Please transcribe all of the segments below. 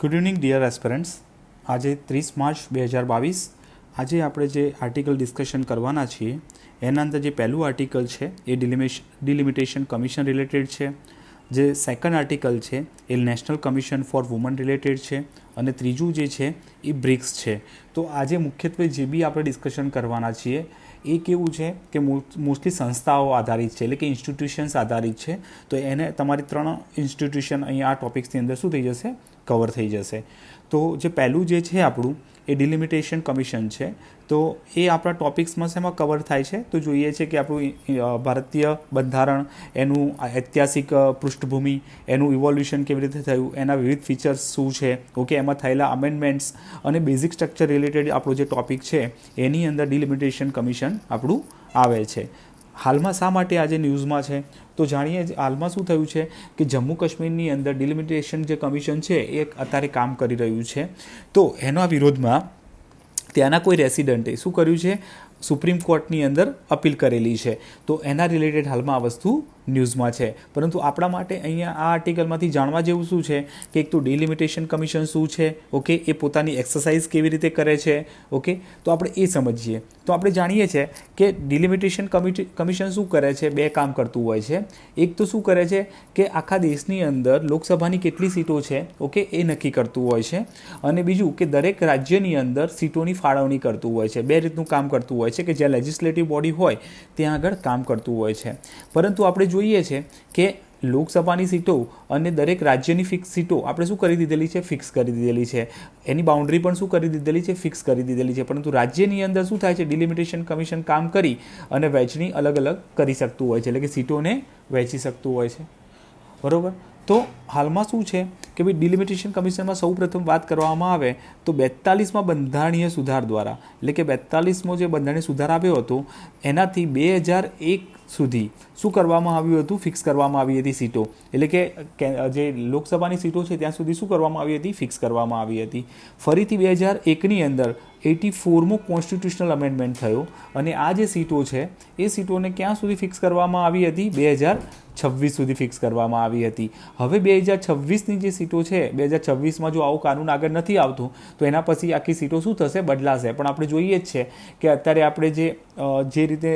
Good evening dear aspirants. આજે 30 March 2022 આજે આપણે જે આર્ટિકલ ડિસ્કશન કરવાના છીએ એના અંદર જે પહેલું આર્ટિકલ છે એ ડિલિમિટેશન કમિશન રિલેટેડ છે. જે સેકન્ડ આર્ટિકલ છે એ national commission for women related છે અને ત્રીજું જે છે એ બ્રિક્સ છે. તો આજે મુખ્યત્વે જે બી આપણે ડિસ્કશન કરવાના છીએ એ કેવું છે કે મોસ્ટલી સંસ્થાઓ આધારિત છે, એટલે કે ઇન્સ્ટિટ્યુશન્સ આધારિત છે. તો એને તમારી 3 ઇન્સ્ટિટ્યુશન અહીંયા આ ટોપિક્સની અંદર શું થઈ જશે, કવર થઈ જશે. તો જે પહેલું જે છે આપણું એ ડિલિમિટેશન કમિશન છે. તો એ આપણા ટોપિક્સમાં શેમાં કવર થાય છે તો જોઈએ છે કે આપણું ભારતીય બંધારણ, એનું ઐતિહાસિક પૃષ્ઠભૂમિ, એનું ઇવોલ્યુશન કેવી રીતે થયું, એના વિવિધ ફીચર્સ શું છે, ઓકે, એમાં થયેલા અમેન્ડમેન્ટ્સ અને બેઝિક સ્ટ્રક્ચર રિલેટેડ આપણો જે ટોપિક છે એની અંદર ડિલિમિટેશન કમિશન આપણું આવે છે. હાલમાં શા માટે આજે ન્યૂઝમાં છે તો જાણીએ. હાલમાં શું થયું છે કે જમ્મુ કાશ્મીરની અંદર ડિલિમિટેશન જે કમિશન છે એ અત્યારે કામ કરી રહ્યું છે. તો એના વિરોધમાં ત્યાંના કોઈ રેસિડન્ટે શું કર્યું છે, સુપ્રીમ કોર્ટની અંદર અપીલ કરેલી છે. તો એના રિલેટેડ હાલમાં આ વસ્તુ ન્યૂઝમાં છે. પરંતુ આપણા માટે અહીંયા આ આર્ટિકલમાંથી જાણવા જેવું શું છે કે એક તો ડિલિમિટેશન કમિશન શું છે, ઓકે, એ પોતાની એક્સરસાઇઝ કેવી રીતે કરે છે, ઓકે, તો આપણે એ સમજીએ. તો આપણે જાણીએ છીએ કે ડિલિમિટેશન કમિશન શું કરે છે, 2 કામ કરતું હોય છે. એક તો શું કરે છે કે આખા દેશની અંદર લોકસભાની કેટલી સીટો છે, ઓકે, એ નક્કી કરતું હોય છે. અને બીજું કે દરેક રાજ્યની અંદર સીટોની ફાળવણી કરતું હોય છે. 2 રીતનું કામ કરતું હોય છે કે જ્યાં લેજિસ્લેટિવ બોડી હોય ત્યાં આગળ કામ કરતું હોય છે. પરંતુ આપણે જોઈએ છે કે લોકસભાની સીટો અને દરેક રાજ્યની ફિક્સ સીટો આપણે શું કરી દીધેલી છે, ફિક્સ કરી દીધેલી છે. એની બાઉન્ડ્રી પણ શું કરી દીધેલી છે, ફિક્સ કરી દીધેલી છે. પરંતુ રાજ્યની અંદર શું થાય છે, ડિલિમિટેશન કમિશન કામ કરી અને વહેંચણી અલગ અલગ કરી શકતું હોય છે, એટલે કે સીટોને વહેંચી શકતું હોય છે. બરાબર. તો હાલમાં શું છે કે ભાઈ ડિલિમિટેશન કમિશનમાં સૌ પ્રથમ વાત કરવામાં આવે તો 42માં બંધારણીય સુધાર દ્વારા, એટલે કે 42મો જે બંધારણીય સુધાર આવ્યો હતો એનાથી 2001 સુધી શું કરવામાં આવ્યું હતું, ફિક્સ કરવામાં આવી હતી સીટો. એટલે કે જે લોકસભાની સીટો છે ત્યાં સુધી શું કરવામાં આવી હતી, ફિક્સ કરવામાં આવી હતી. ફરીથી 2001ની અંદર 84મો કોન્સ્ટિટ્યુશનલ અમેન્ડમેન્ટ થયો અને આ જે સીટો છે એ સીટોને ક્યાં સુધી ફિક્સ કરવામાં આવી હતી, 2026 સુધી ફિક્સ કરવામાં આવી હતી. હવે 2026ની જે સીટો છે, 2026માં જો આવું કાનૂન આગળ નથી આવતું તો એના પછી આખી સીટો શું થશે, બદલાશે. પણ આપણે જોઈએ જ છે કે અત્યારે આપણે જે રીતે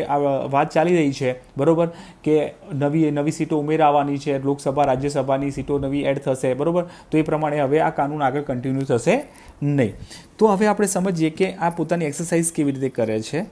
વાત ચાલી રહી છે, બરાબર, કે નવી સીટો ઉમેરાવાની છે, લોકસભા રાજ્યસભાની સીટો નવી એડ થશે, બરાબર. તો એ પ્રમાણે હવે આ કાનૂન આગળ કન્ટિન્યુ થશે નહીં. તો હવે આપણે સમજીએ કે આ પોતાની એક્સરસાઇઝ કેવી રીતે કરે છે.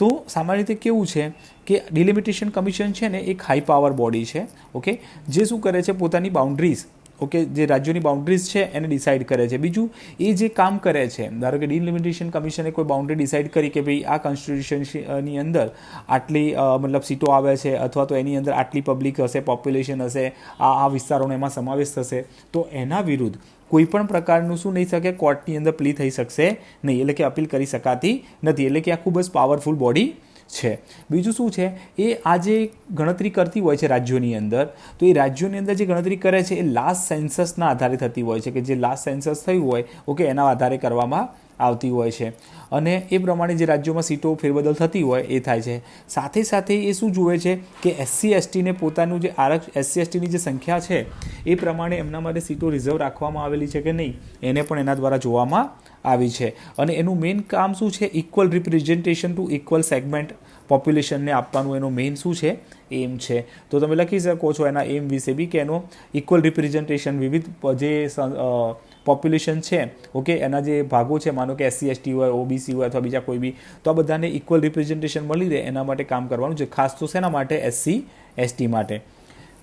તો સામાન્ય રીતે કેવું છે કે ડિલિમિટેશન કમિશન છે ને એક હાઈ પાવર બોડી છે, ઓકે, જે શું કરે છે, પોતાની બાઉન્ડ્રીઝ, ઓકે, જે રાજ્યોની બાઉન્ડ્રીઝ છે એને ડિસાઇડ કરે છે. બીજું એ જે કામ કરે છે, ધારો કે ડિલિમિટેશન કમિશને કોઈ બાઉન્ડ્રી ડિસાઇડ કરી કે ભાઈ આ કોન્સ્ટિટ્યુશનની અંદર આટલી મતલબ સીટો આવે છે અથવા તો એની અંદર આટલી પબ્લિક હશે, પોપ્યુલેશન હશે, આ વિસ્તારોનો એમાં સમાવેશ થશે, તો એના વિરુદ્ધ કોઈ પણ પ્રકારનું શું નહીં શકે, કોર્ટની અંદર પ્લી થઈ શકશે નહીં, એટલે કે અપીલ કરી શકાતી નથી. એટલે કે આ ખૂબ જ પાવરફુલ બોડી છે. બીજું શું છે, એ આ જે ગણતરી કરતી હોય છે રાજ્યોની અંદર, તો એ રાજ્યોની અંદર જે ગણતરી કરે છે એ લાસ્ટ સેન્સસના આધારે થતી હોય છે, કે જે લાસ્ટ સેન્સસ થયું હોય, ઓકે, એના આધારે કરવામાં આવતી હોય છે. અને એ પ્રમાણે જે રાજ્યોમાં સીટો ફેરબદલ થતી હોય એ થાય છે. સાથે સાથે એ શું જુએ છે કે SC STને પોતાનું જે SC STની જે સંખ્યા છે એ પ્રમાણે એમના માટે સીટો રિઝર્વ રાખવામાં આવેલી છે કે નહીં, એને પણ એના દ્વારા જોવામાં આવી છે. અને એનું મેઇન કામ શું છે, equal representation to equal segment પોપ્યુલેશનને આપવાનું એનું મેઇન શું છે, એમ છે. તો તમે લખી શકો છો એના એમ વિશે બી કે એનો ઇક્વલ રિપ્રેઝન્ટેશન, વિવિધ જે પોપ્યુલેશન છે, ઓકે, એના જે ભાગો છે, માનો કે SC ST હોય, OBC હોય અથવા બીજા કોઈ બી, તો આ બધાને ઇક્વલ રિપ્રેઝન્ટેશન મળી રહે એના માટે કામ કરવાનું છે. ખાસ તો શેના માટે, SC ST માટે.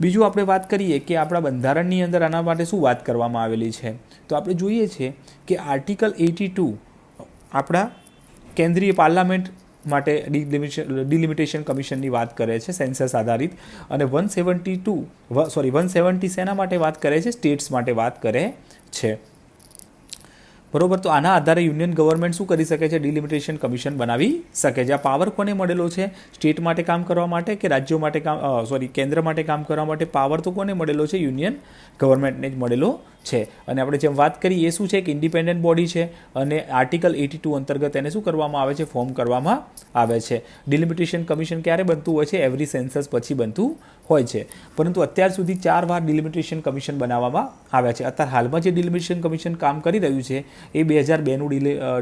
બીજું આપણે વાત કરીએ કે આપણા બંધારણની અંદર આના માટે શું વાત કરવામાં આવેલી છે. તો આપણે જોઈએ છીએ કે આર્ટિકલ 82 આપણા કેન્દ્રીય પાર્લામેન્ટ માટે ડિલિમિટેશન કમિશનની વાત કરે છે, સેન્સસ આધારિત. અને 170 શેના માટે વાત કરે છે, સ્ટેટ્સ માટે વાત કરે છે, બરોબર. તો આના આધારે યુનિયન ગવર્મેન્ટ શું કરી શકે છે, ડિલિમિટેશન કમિશન બનાવી શકે છે. આ પાવર કોને મળેલો છે, સ્ટેટ માટે કામ કરવા માટે કે રાજ્યો માટે કેન્દ્ર માટે કામ કરવા માટે પાવર તો કોને મળેલો છે, યુનિયન ગવર્મેન્ટને જ મળેલો છે અને આપણે જેમ વાત કરી એ શું છે કે ઇન્ડિપેન્ડન્ટ બોડી છે અને આર્ટિકલ 82 અંતર્ગત એને શું કરવામાં આવે છે, ફોર્મ કરવામાં આવે છે. ડિલિમિટેશન કમિશન ક્યારે બનતું હોય છે? એવરી સેન્સસ પછી બનતું હોય છે. પરંતુ અત્યાર સુધી 4 વાર ડિલિમિટેશન કમિશન બનાવવામાં આવ્યા છે. અત્યારે હાલમાં જે ડિલિમિટેશન કમિશન કામ કરી રહ્યું છે એ 2002નું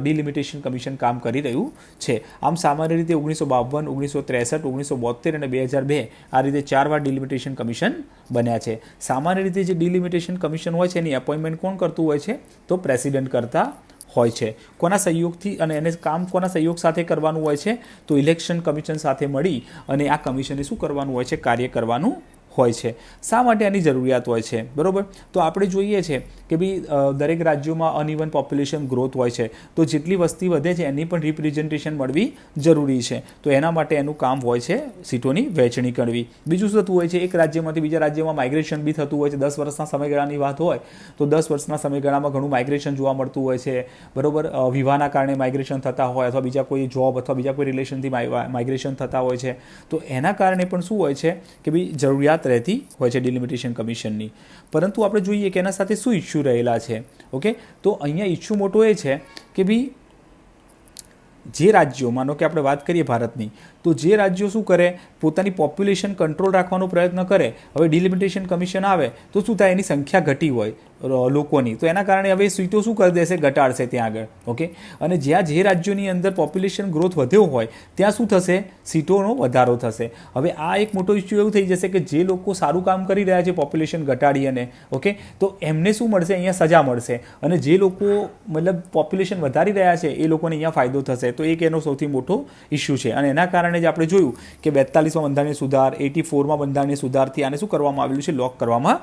ડિલિમિટેશન કમિશન કામ કરી રહ્યું છે. આમ સામાન્ય રીતે 1952, 1963, 1972 અને 2002 આ રીતે 4 વાર ડિલિમિટેશન કમિશન બન્યા છે. સામાન્ય રીતે જે ડિલિમિટેશન કમિશન હોય છે એની એપોઇન્ટમેન્ટ કોણ કરતું હોય છે? તો પ્રેસિડેન્ટ કરતા હોય છે. કોના સહયોગથી અને એને કામ કોના સહયોગ સાથે કરવાનું હોય છે? તો ઇલેક્શન કમિશન સાથે મળી અને આ કમિશને શું કરવાનું હોય છે? કાર્ય કરવાનું હોય છે. શા માટે આની જરૂરિયાત હોય છે? બરાબર, તો આપણે જોઈએ છે કે ભાઈ દરેક રાજ્યોમાં અનઇવન પોપ્યુલેશન ગ્રોથ હોય છે, તો જેટલી વસ્તી વધે છે એની પણ રિપ્રેઝન્ટેશન મળવી જરૂરી છે. તો એના માટે એનું કામ હોય છે સીટોની વહેંચણી કરવી. બીજું શું થતું હોય છે? એક રાજ્યમાંથી બીજા રાજ્યમાં માઇગ્રેશન બી થતું હોય છે. 10 વર્ષના સમયગાળાની વાત હોય તો 10 વર્ષના સમયગાળામાં ઘણું માઇગ્રેશન જોવા મળતું હોય છે. બરાબર, વિવાહના કારણે માઇગ્રેશન થતા હોય અથવા બીજા કોઈ જોબ અથવા બીજા કોઈ રિલેશનથી માઇગ્રેશન થતા હોય છે. તો એના કારણે પણ શું હોય છે કે ભાઈ જરૂરિયાત રહેતી હોય છે ડિલિમિટેશન કમિશનની. પરંતુ આપણે જોઈએ કે એના સાથે શું ઇસ્યુ રહેલા છે. ઓકે, તો અહીંયા ઇસ્યુ મોટો એ છે કે ભાઈ જે રાજ્યો, માનો કે આપણે વાત કરીએ ભારતની, તો જે રાજ્યો શું કરે, પોતાની પોપ્યુલેશન કંટ્રોલ રાખવાનો પ્રયત્ન કરે. હવે ડિલિમિટેશન કમિશન આવે તો શું થાય? એની સંખ્યા ઘટી હોય લોકોની, તો એના કારણે હવે સીટો શું કરી દેશે? ઘટાડશે ત્યાં આગળ. ઓકે, અને જ્યાં જે રાજ્યોની અંદર પોપ્યુલેશન ગ્રોથ વધ્યો હોય ત્યાં શું થશે? સીટોનો વધારો થશે. હવે આ એક મોટો ઇસ્યુ એવું થઈ જશે કે જે લોકો સારું કામ કરી રહ્યા છે પોપ્યુલેશન ઘટાડી અને ઓકે, તો એમને શું મળશે? અહીંયા સજા મળશે. અને જે લોકો મતલબ પોપ્યુલેશન વધારી રહ્યા છે એ લોકોને અહીંયા ફાયદો થશે. તો એક એનો સૌથી મોટો ઇસ્યુ છે. અને એના કારણે જ આપણે જોયું કે 42માં બંધારણીય સુધાર, 84માં બંધારણીય સુધારથી આને શું કરવામાં આવેલું છે? લોક કરવામાં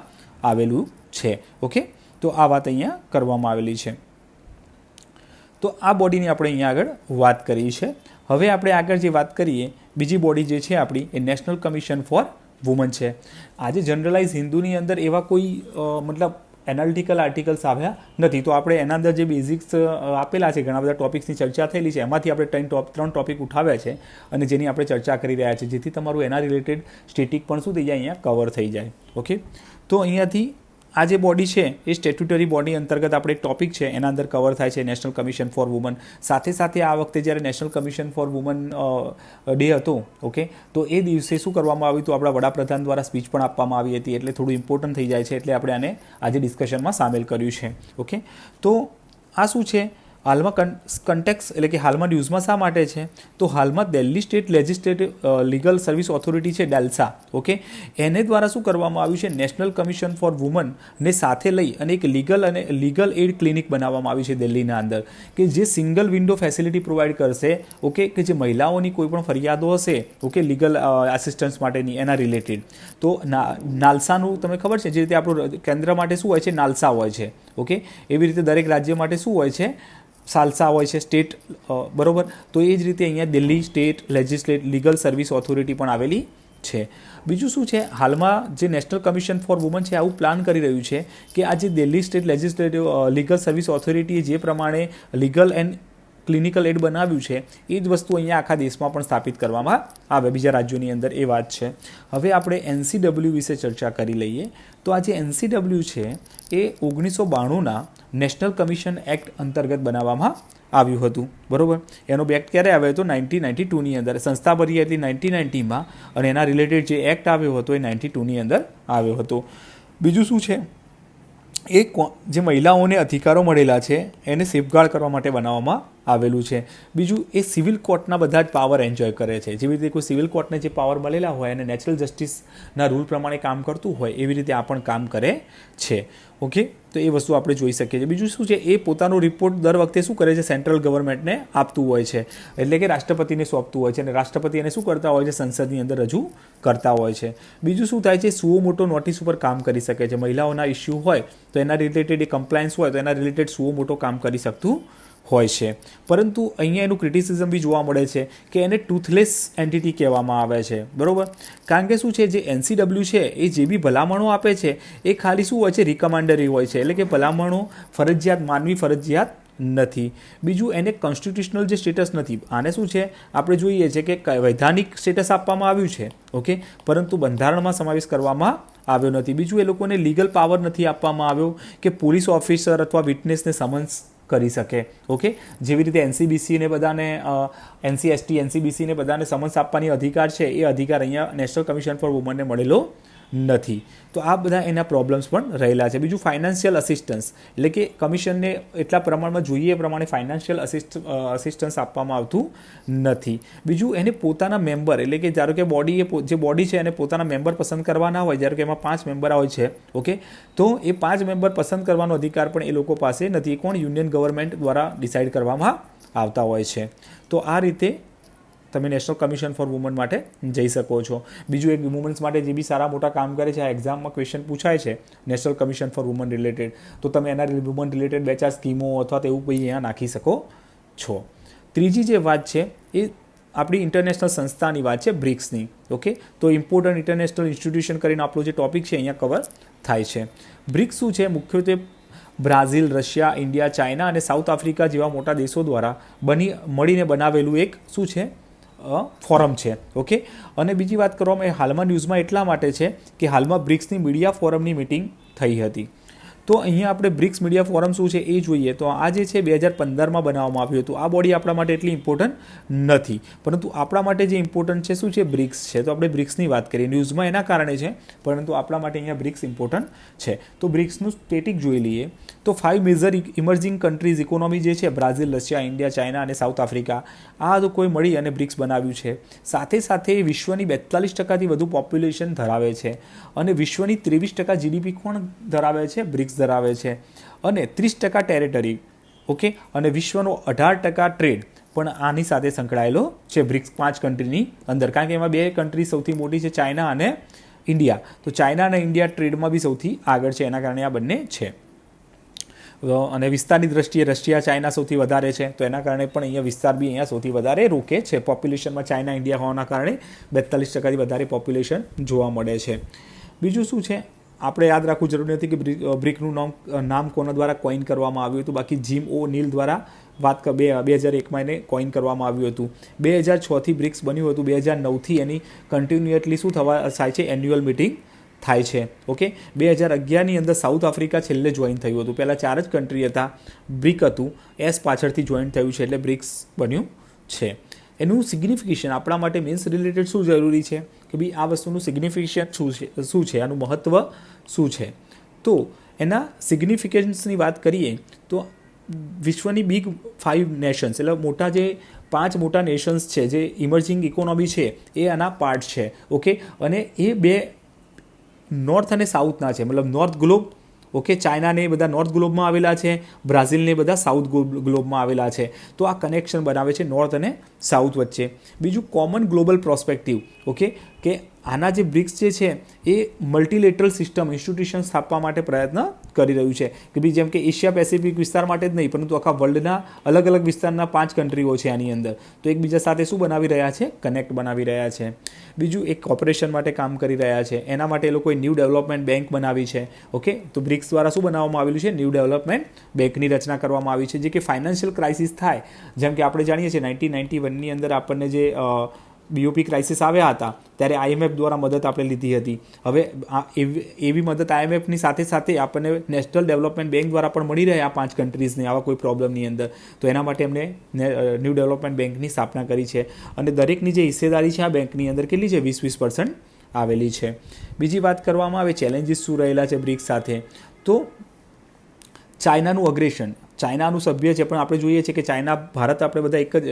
આવેલું છે. ઓકે, તો આ વાત અહીંયા કરવામાં આવેલી છે. તો આ બોડીની આપણે અહીંયા આગળ વાત કરી છે. હવે આપણે આગળ જે વાત કરીએ બીજી બોડી જે છે આપણી એ નેશનલ કમિશન ફોર વુમન છે. આજે જનરલાઇઝ હિન્દુની અંદર એવા કોઈ મતલબ એનાલિટિકલ આર્ટિકલ્સ આવ્યા નથી, તો આપણે એના અંદર જે બેઝિક્સ આપેલા છે, ઘણા બધા ટોપિક્સની ચર્ચા થયેલી છે, એમાંથી આપણે 3 ટોપિક ઉઠાવ્યા છે અને જેની આપણે ચર્ચા કરી રહ્યા છીએ, જેથી તમારું એના રિલેટેડ સ્ટેટિક પણ શું થઈ જાય? અહીંયા કવર થઈ જાય. ઓકે, તો અહીંયાથી આ જે બોડી છે એ સ્ટેટ્યુટરી બોડી અંતર્ગત આપણે એક ટોપિક છે એના અંદર કવર થાય છે નેશનલ કમિશન ફોર વુમન. સાથે સાથે આ વખતે જ્યારે national commission for woman day હતો, ઓકે, તો એ દિવસે શું કરવામાં આવ્યું હતું? આપણા વડાપ્રધાન દ્વારા સ્પીચ પણ આપવામાં આવી હતી, એટલે થોડું ઇમ્પોર્ટન્ટ થઈ જાય છે, એટલે આપણે આને આજે ડિસ્કશનમાં સામેલ કર્યું છે. ઓકે, તો આ શું છે? હાલમાં કન્ટેક્સ એટલે કે હાલમાં ન્યૂઝમાં શા માટે છે? તો હાલમાં Delhi state legislative legal service authority છે ડેલ્સા, ઓકે, એને દ્વારા શું કરવામાં આવ્યું છે? નેશનલ કમિશન ફોર વુમનને સાથે લઈ અને એક લીગલ એડ ક્લિનિક બનાવવામાં આવી છે દિલ્હીના અંદર, કે જે સિંગલ વિન્ડો ફેસિલિટી પ્રોવાઈડ કરશે. ઓકે, કે જે મહિલાઓની કોઈ પણ ફરિયાદો હશે, ઓકે, લીગલ આસિસ્ટન્સ માટેની એના રિલેટેડ, તો નાલસાનું તમને ખબર છે જે રીતે આપણું કેન્દ્ર માટે શું હોય છે? નાલસા હોય છે. ઓકે, એવી રીતે દરેક રાજ્ય માટે શું હોય છે? સાલસા હોય છે, સ્ટેટ. બરોબર, તો એ જ રીતે અહીંયા Delhi state legal service authority પણ આવેલી છે. બીજું શું છે? હાલમાં જે નેશનલ કમિશન ફોર વુમન છે આવું પ્લાન કરી રહ્યું છે કે આ જે દિલ્હી સ્ટેટ લીગલ સર્વિસ ઓથોરિટીએ જે પ્રમાણે લીગલ એન્ડ ક્લિનિકલ એડ બનાવ્યું છે એ જ વસ્તુ અહીંયા આખા દેશમાં પણ સ્થાપિત કરવામાં આવે, બીજા રાજ્યોની અંદર. એ વાત છે. હવે આપણે NCW વિશે ચર્ચા કરી લઈએ. તો આ જે NCW છે એ 1992ના નેશનલ કમિશન એક્ટ અંતર્ગત બનાવવામાં આવ્યું હતું. બરાબર, એનો એક્ટ ક્યારે આવ્યો હતો? 1992ની અંદર. સંસ્થા બની હતી 1990માં અને એના રિલેટેડ જે એક્ટ આવ્યો હતો એ 92ની અંદર આવ્યો હતો. બીજું શું છે? એ જે મહિલાઓને અધિકારો મળેલા છે એને સેફગાર્ડ કરવા માટે બનાવવામાં આવેલું છે. બીજું, એ સિવિલ કોર્ટના બધા જ પાવર એન્જોય કરે છે. જેવી રીતે કોઈ સિવિલ કોર્ટને જે પાવર મળેલા હોય અને નેચરલ જસ્ટિસના રૂલ પ્રમાણે કામ કરતું હોય એવી રીતે આ પણ કામ કરે છે. ઓકે, તો એ વસ્તુ આપણે જોઈ શકીએ છીએ. બીજું શું છે? એ પોતાનો રિપોર્ટ દર વખતે શું કરે છે? સેન્ટ્રલ ગવર્મેન્ટને આપતું હોય છે, એટલે કે રાષ્ટ્રપતિને સોંપતું હોય છે અને રાષ્ટ્રપતિ એને શું કરતા હોય છે? સંસદની અંદર રજૂ કરતા હોય છે. બીજું શું થાય છે? સુઓ મોટો નોટિસ ઉપર કામ કરી શકે છે. મહિલાઓના ઇસ્યુ હોય તો એના રિલેટેડ એ કમ્પ્લાયન્સ હોય તો એના રિલેટેડ સુઓ મોટો કામ કરી શકતું હોય છે. પરંતુ અહીંયા એનું ક્રિટિસિઝમ બી જોવા મળે છે કે એને ટૂથલેસ એન્ટિટી કહેવામાં આવે છે. બરાબર, કારણ કે શું છે? જે NCW છે એ જે બી ભલામણો આપે છે એ ખાલી શું હોય છે? રિકમાન્ડરી હોય છે, એટલે કે ભલામણો ફરજિયાત માનવી ફરજિયાત નથી. બીજું એને કોન્સ્ટિટ્યુશનલ જે સ્ટેટસ નથી. આને શું છે આપણે જોઈએ છે કે વૈધાનિક સ્ટેટસ આપવામાં આવ્યું છે, ઓકે, પરંતુ બંધારણમાં સમાવેશ કરવામાં આવ્યો નથી. બીજું એ લોકોને લીગલ પાવર નથી આપવામાં આવ્યો કે પોલીસ ઓફિસર અથવા વિટનેસને સમન્સ કરી શકે, ઓકે. જેવી રીતે એનસીબીસીને બધાને એનસીએસટી એનસીબીસીને બધાને સમન્સ આપવાની અધિકાર છે, એ અધિકાર અહીંયા નેશનલ કમિશન ફોર વુમનને મળેલો નથી. તો આ બધા એના પ્રોબ્લેમ્સ પણ રહેલા છે. બીજું ફાઇનાન્શિયલ અસિસ્ટન્સ, એટલે કે કમિશનને એટલા પ્રમાણમાં જોઈએ એ પ્રમાણે ફાઇનાન્શિયલ અસિસ્ટન્સ આપવામાં આવતું નથી. બીજું એને પોતાના મેમ્બર, એટલે કે ધારો કે જે બોડી છે એને પોતાના મેમ્બર પસંદ કરવાના હોય, ધારો કે એમાં 5 મેમ્બર હોય છે, ઓકે, તો એ 5 મેમ્બર પસંદ કરવાનો અધિકાર પણ એ લોકો પાસે નથી. કોણ? યુનિયન ગવર્મેન્ટ દ્વારા ડિસાઇડ કરવામાં આવતા હોય છે. તો આ રીતે તમે નેશનલ કમિશન ફોર વુમન માટે જઈ શકો છો. બીજું એક વુમન્સ માટે જે બી સારા મોટા કામ કરે છે, આ એક્ઝામમાં ક્વેશ્ચન પૂછાય છે national commission for women related, તો તમે એના વુમન રિલેટેડ 2-4 સ્કીમો અથવા તો એવું કંઈ અહીંયા નાખી શકો છો. ત્રીજી જે વાત છે એ આપણી ઇન્ટરનેશનલ સંસ્થાની વાત છે, બ્રિક્સની, ઓકે. તો ઇમ્પોર્ટન્ટ ઇન્ટરનેશનલ ઇન્સ્ટિટ્યુશન કરીને આપણો જે ટોપિક છે અહીંયા કવર થાય છે. બ્રિક્સ શું છે? મુખ્યત્વે બ્રાઝિલ, રશિયા, ઇન્ડિયા, ચાઇના અને સાઉથ આફ્રિકા જેવા મોટા દેશો દ્વારા મળીને બનાવેલું એક શું છે? ફોરમ છે, ઓકે. અને બીજી વાત કરવામાં હાલમાં ન્યૂઝમાં એટલા માટે છે કે હાલમાં બ્રિક્સની મીડિયા ફોરમની મિટિંગ થઈ હતી. તો અહીંયા આપણે બ્રિક્સ મીડિયા ફોરમ શું છે એ જોઈએ. તો આ જે છે 2015માં બનાવવામાં આવ્યું હતું. આ બોડી આપણા માટે એટલી ઇમ્પોર્ટન્ટ નથી, પરંતુ આપણા માટે જે ઇમ્પોર્ટન્ટ છે શું છે? બ્રિક્સ છે. તો આપણે બ્રિક્સની વાત કરીએ. ન્યૂઝમાં એના કારણે છે, પરંતુ આપણા માટે અહીંયા બ્રિક્સ ઇમ્પોર્ટન્ટ છે. તો બ્રિક્સનું સ્ટેટિક જોઈ લઈએ તો 5 મેજર ઇમર્જિંગ કન્ટ્રીઝ ઇકોનોમી જે છે, બ્રાઝિલ, રશિયા, ઇન્ડિયા, ચાઇના અને સાઉથ આફ્રિકા, આ તો કોઈ મળી અને બ્રિક્સ બનાવ્યું છે. સાથે સાથે વિશ્વની 42%થી વધુ પોપ્યુલેશન ધરાવે છે અને વિશ્વની 23% જીડીપી કોણ ધરાવે છે? બ્રિક્સ ધરાવે છે. અને 30% ટેરેટરી, ઓકે, અને વિશ્વનો 18% ટ્રેડ પણ આની સાથે સંકળાયેલો છે બ્રિક્સ 5 કન્ટ્રીની અંદર. કારણ કે એમાં 2 કન્ટ્રી સૌથી મોટી છે, ચાઇના અને ઇન્ડિયા. તો ચાઇના અને ઇન્ડિયા ટ્રેડમાં બી સૌથી આગળ છે, એના કારણે આ બંને છે. અને વિસ્તારની દ્રષ્ટિએ રશિયા, ચાઇના સૌથી વધારે છે, તો એના કારણે પણ અહીંયા વિસ્તાર બી અહીંયા સૌથી વધારે રોકે છે. પોપ્યુલેશનમાં ચાઇના, ઇન્ડિયા હોવાના કારણે 42%થી વધારે પોપ્યુલેશન જોવા મળે છે. બીજું શું છે આપણે યાદ રાખવું જરૂરી નથી કે બ્રિકનું નામ કોના દ્વારા કોઈન કરવામાં આવ્યું હતું. બાકી જીમ ઓ નીલ દ્વારા 2001માં એને કોઈન કરવામાં આવ્યું હતું. 2006થી બ્રિક્સ બન્યું હતું. 2009થી એની કન્ટિન્યુઅસલી શું થાય છે? એન્યુઅલ મિટિંગ થાય છે, ઓકે. 2011ની અંદર સાઉથ આફ્રિકા છેલ્લે જોઈન થયું હતું. પહેલાં 4 જ કન્ટ્રી હતા, બ્રિક હતું, એસ પાછળથી જોઈન થયું છે એટલે બ્રિક્સ બન્યું છે. એનું સિગ્નિફિકેશન આપણા માટે મીન્સ રિલેટેડ શું જરૂરી છે કે ભાઈ આ વસ્તુનું સિગ્નિફિકેશન શું છે, આનું મહત્ત્વ શું છે. તો એના સિગ્નિફિકન્સની વાત કરીએ તો વિશ્વની બિગ 5 નેશન્સ, એટલે મોટા જે 5 મોટા નેશન્સ છે જે ઇમર્જિંગ ઇકોનોમી છે એ આના પાર્ટ છે, ઓકે. અને એ 2 નોર્થ અને સાઉથના છે, મતલબ નોર્થ ગ્લોબ, ઓકે. ચાઇનાને એ બધા નોર્થ ગ્લોબમાં આવેલા છે, બ્રાઝિલને બધા સાઉથ ગ્લોબમાં આવેલા છે. તો આ કનેક્શન બનાવે છે નોર્થ અને સાઉથ વચ્ચે. બીજું કોમન ગ્લોબલ પ્રોસ્પેક્ટિવ, ઓકે, કે આના જે બ્રિક્સ જે છે એ મલ્ટીલેટરલ સિસ્ટમ ઇન્સ્ટિટ્યુશન સ્થાપવા માટે પ્રયત્ન કરી રહ્યું છે કે ભાઈ જેમ કે એશિયા પેસિફિક વિસ્તાર માટે જ નહીં, પરંતુ આખા વર્લ્ડના અલગ અલગ વિસ્તારના 5 કન્ટ્રીઓ છે આની અંદર. તો એકબીજા સાથે શું બનાવી રહ્યા છે? કનેક્ટ બનાવી રહ્યા છે. બીજું એક કોર્પોરેશન માટે કામ કરી રહ્યા છે. એના માટે એ લોકોએ ન્યૂ ડેવલપમેન્ટ બેંક બનાવી છે, ઓકે. તો બ્રિક્સ દ્વારા શું બનાવવામાં આવેલું છે? ન્યૂ ડેવલપમેન્ટ બેંકની રચના કરવામાં આવી છે. જે કે ફાઇનાન્શિયલ ક્રાઇસિસ થાય, જેમ કે આપણે જાણીએ છીએ 1991ની અંદર આપણને જે બીઓપી ક્રાઇસિસ આવ્યા હતા ત્યારે આઈએમએફ દ્વારા મદદ આપણે લીધી હતી. હવે એવી મદદ આઈએમએફની સાથે સાથે આપણને નેશનલ ડેવલપમેન્ટ બેંક દ્વારા પણ મળી રહે આ 5 કન્ટ્રીઝને આવા કોઈ પ્રોબ્લેમની અંદર. તો એના માટે એમને ન્યૂ ડેવલપમેન્ટ બેંકની સ્થાપના કરી છે અને દરેકની જે હિસ્સેદારી છે આ બેંકની અંદર કેટલી છે? 20% આવેલી છે. બીજી વાત કરવામાં આવે ચેલેન્જીસ શું રહેલા છે બ્રિક્સ સાથે, તો ચાઇનાનું અગ્રેશન, ચાઇનાનું સભ્ય છે પણ આપણે જોઈએ છીએ કે ચાઇના, ભારત આપણે બધા એક જ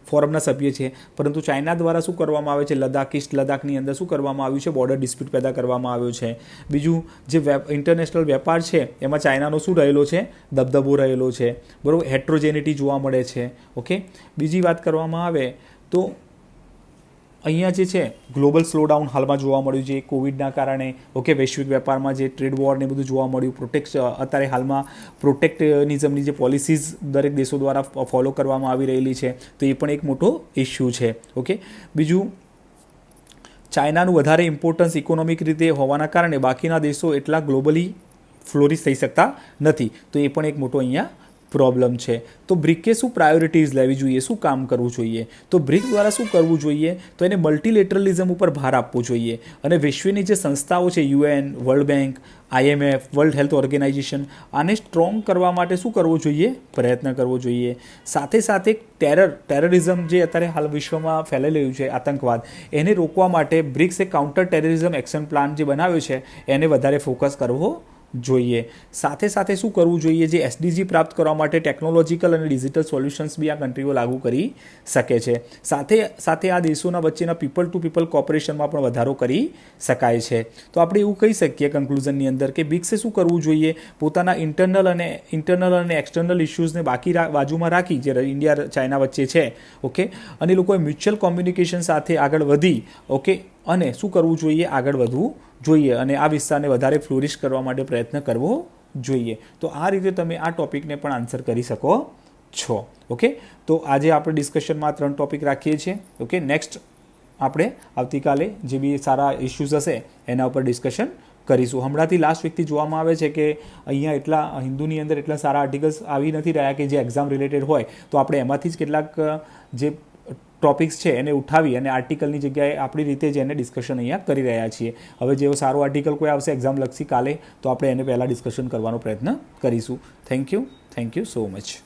ફોરમના સભ્ય છે, પરંતુ ચાઇના દ્વારા શું કરવામાં આવે છે? લદ્દાખ, ઈસ્ટ લદ્દાખની અંદર શું કરવામાં આવ્યું છે? બોર્ડર ડિસ્પ્યુટ પેદા કરવામાં આવ્યો છે. બીજું જે ઇન્ટરનેશનલ વેપાર છે એમાં ચાઇનાનો શું રહેલો છે? દબદબો રહેલો છે, બરાબર. હેટ્રોજેનિટી જોવા મળે છે, ઓકે. બીજી વાત કરવામાં આવે તો અહીંયા જે છે ગ્લોબલ સ્લોડાઉન હાલમાં જોવા મળ્યું છે કોવિડના કારણે, ઓકે. વૈશ્વિક વેપારમાં જે ટ્રેડ વોર ને બધું જોવા મળ્યું. અત્યારે હાલમાં પ્રોટેક્શનિઝમની જે પોલિસીઝ દરેક દેશો દ્વારા ફોલો કરવામાં આવી રહેલી છે, તો એ પણ એક મોટો ઇસ્યુ છે, ઓકે. બીજું ચાઇનાનું વધારે ઇમ્પોર્ટન્સ ઇકોનોમિક રીતે હોવાના કારણે બાકીના દેશો એટલા ગ્લોબલી ફ્લોરિશ થઈ શકતા નથી, તો એ પણ એક મોટો અહીંયા પ્રોબ્લેમ છે. તો બ્રિકે શું પ્રાયોરિટીઝ લેવી જોઈએ, શું કામ કરવું જોઈએ? તો બ્રિક દ્વારા શું કરવું જોઈએ? તો એને મલ્ટીલેટરલિઝમ ઉપર ભાર આપવો જોઈએ અને વિશ્વની જે સંસ્થાઓ છે, UN, world bank, IMF, world health organization, આને સ્ટ્રોંગ કરવા માટે શું કરવું જોઈએ? પ્રયત્ન કરવો જોઈએ. સાથે સાથે ટેરરિઝમ જે અત્યારે હાલ વિશ્વમાં ફેલાઈ રહ્યું છે, આતંકવાદ, એને રોકવા માટે બ્રિક્સે કાઉન્ટર ટેરરિઝમ એક્શન પ્લાન જે બનાવ્યો છે એને વધારે ફોકસ કરવો જોઈએ. સાથે સાથે શું કરવું જોઈએ? જે SDG પ્રાપ્ત કરવા માટે ટેકનોલોજીકલ અને ડિજિટલ સોલ્યુશન્સ બી આ કન્ટ્રીઓ લાગુ કરી શકે છે. સાથે સાથે આ દેશોના વચ્ચેના પીપલ ટુ પીપલ કોઓપરેશનમાં પણ વધારો કરી શકાય છે. તો આપણે એવું કહી શકીએ કન્ક્લુઝનની અંદર કે બ્રિક્સે શું કરવું જોઈએ? પોતાના ઇન્ટરનલ અને એક્સટર્નલ ઇશ્યુઝને બાજુમાં રાખી, જે ઇન્ડિયા ચાઇના વચ્ચે છે, ઓકે, અને લોકોએ મ્યુચ્યુઅલ કોમ્યુનિકેશન સાથે આગળ વધી, ઓકે, અને શું કરવું જોઈએ? આગળ વધવું જોઈએ અને આ વિસ્તારને વધારે ફ્લોરિશ કરવા માટે પ્રયત્ન કરવો જોઈએ. તો આ રીતે તમે આ ટોપિકને પણ આન્સર કરી શકો છો. ઓકે, તો આજે આપણે ડિસ્કશનમાં 3 ટોપિક રાખીએ છીએ. ઓકે, નેક્સ્ટ આપણે આવતીકાલે જે બી સારા ઇશ્યુઝ હશે એના ઉપર ડિસ્કશન કરીશું. હમણાંથી લાસ્ટ વીકથી જોવામાં આવે છે કે અહીંયા એટલા હિન્દુની અંદર એટલા સારા આર્ટિકલ્સ આવી નથી રહ્યા કે જે એક્ઝામ રિલેટેડ હોય, તો આપણે એમાંથી જ કેટલાક જે ટોપિક્સ છે એને ઉઠાવી અને આર્ટિકલની જગ્યાએ આપણી રીતે જ એને ડિસ્કશન અહીંયા કરી રહ્યા છીએ. હવે જેવો સારો આર્ટિકલ કોઈ આવશે એક્ઝામ લક્ષી કાલે, તો આપણે એને પહેલાં ડિસ્કશન કરવાનો પ્રયત્ન કરીશું. Thank you so much.